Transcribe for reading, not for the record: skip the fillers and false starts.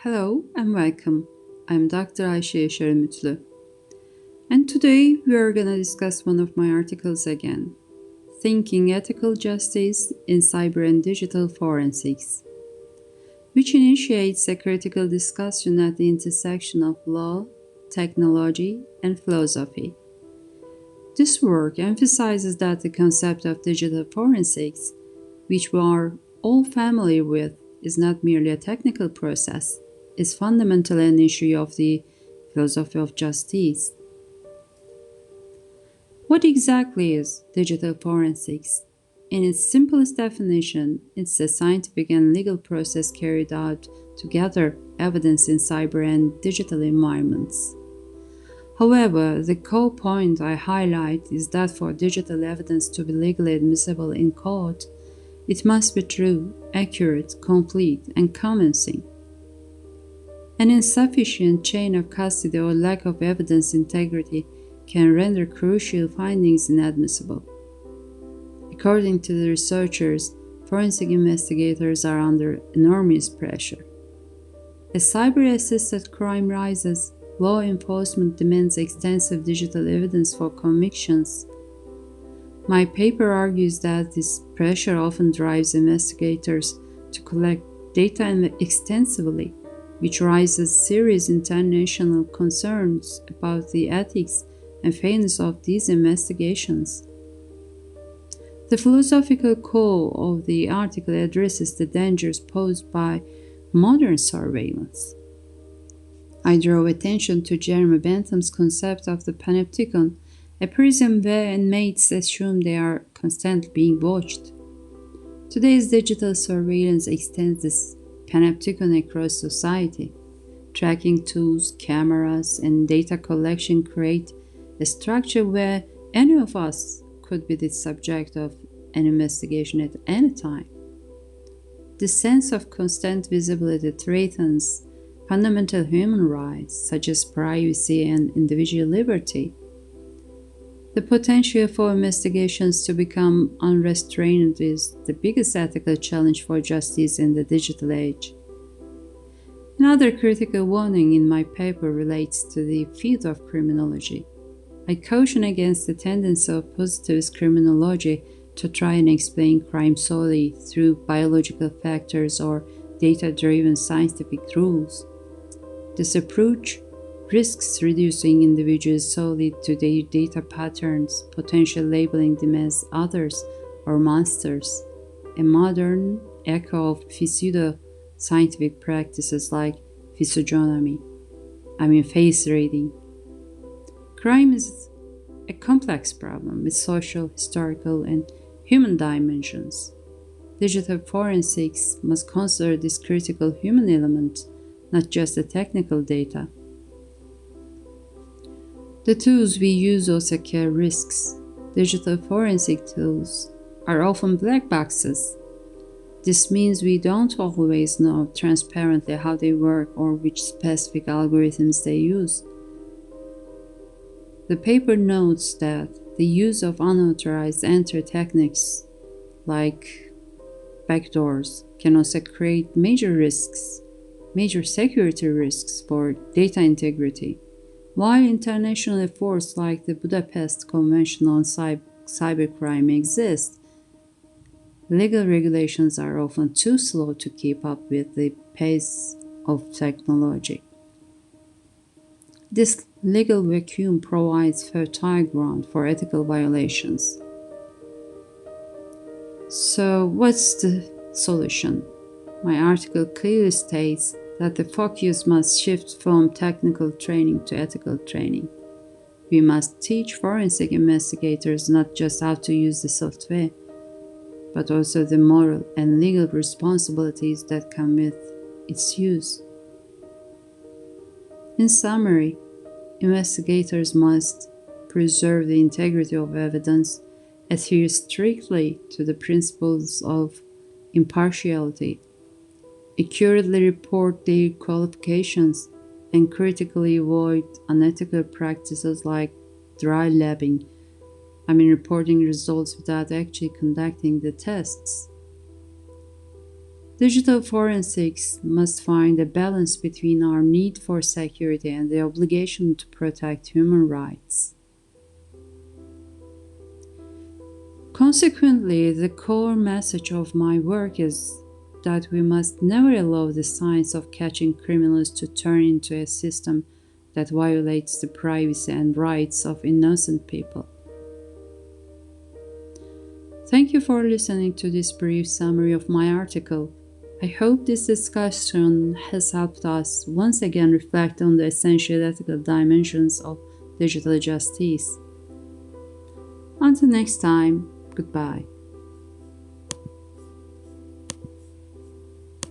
Hello and welcome. I'm Dr. Ayşe Yaşar Ümütlü. And today we are going to discuss one of my articles again, Thinking Ethical Justice in Cyber and Digital Forensics, which initiates a critical discussion at the intersection of law, technology, and philosophy. This work emphasizes that the concept of digital forensics, which we are all familiar with, is not merely a technical process, is fundamentally an issue of the philosophy of justice. What exactly is digital forensics? In its simplest definition, it's a scientific and legal process carried out to gather evidence in cyber and digital environments. However, the core point I highlight is that for digital evidence to be legally admissible in court, it must be true, accurate, complete, and convincing. An insufficient chain of custody or lack of evidence integrity can render crucial findings inadmissible. According to the researchers, forensic investigators are under enormous pressure. As cyber-assisted crime rises, law enforcement demands extensive digital evidence for convictions. My paper argues that this pressure often drives investigators to collect data extensively, which raises serious international concerns about the ethics and fairness of these investigations. The philosophical core of the article addresses the dangers posed by modern surveillance. I draw attention to Jeremy Bentham's concept of the panopticon, a prison where inmates assume they are constantly being watched. Today's digital surveillance extends this panopticon across society. Tracking tools, cameras, and data collection create a structure where any of us could be the subject of an investigation at any time. This sense of constant visibility threatens fundamental human rights such as privacy and individual liberty. The potential for investigations to become unrestrained is the biggest ethical challenge for justice in the digital age. Another critical warning in my paper relates to the field of criminology. I caution against the tendency of positivist criminology to try and explain crime solely through biological factors or data-driven scientific rules. This approach risks reducing individuals solely to their data patterns, potentially labeling them as others or monsters, a modern echo of pseudo-scientific practices like face reading. Crime is a complex problem with social, historical, and human dimensions. Digital forensics must consider this critical human element, not just the technical data. The tools we use also carry risks. Digital forensic tools are often black boxes. This means we don't always know transparently how they work or which specific algorithms they use. The paper notes that the use of unauthorized entry techniques like backdoors can also create major security risks for data integrity. While international efforts like the Budapest Convention on Cybercrime exist, legal regulations are often too slow to keep up with the pace of technology. This legal vacuum provides fertile ground for ethical violations. So, what's the solution? My article clearly states that the focus must shift from technical training to ethical training. We must teach forensic investigators not just how to use the software, but also the moral and legal responsibilities that come with its use. In summary, investigators must preserve the integrity of evidence, adhere strictly to the principles of impartiality, accurately report their qualifications, and critically avoid unethical practices like dry labbing, reporting results without actually conducting the tests. Digital forensics must find a balance between our need for security and the obligation to protect human rights. Consequently, the core message of my work is that we must never allow the science of catching criminals to turn into a system that violates the privacy and rights of innocent people. Thank you for listening to this brief summary of my article. I hope this discussion has helped us once again reflect on the essential ethical dimensions of digital justice. Until next time, goodbye.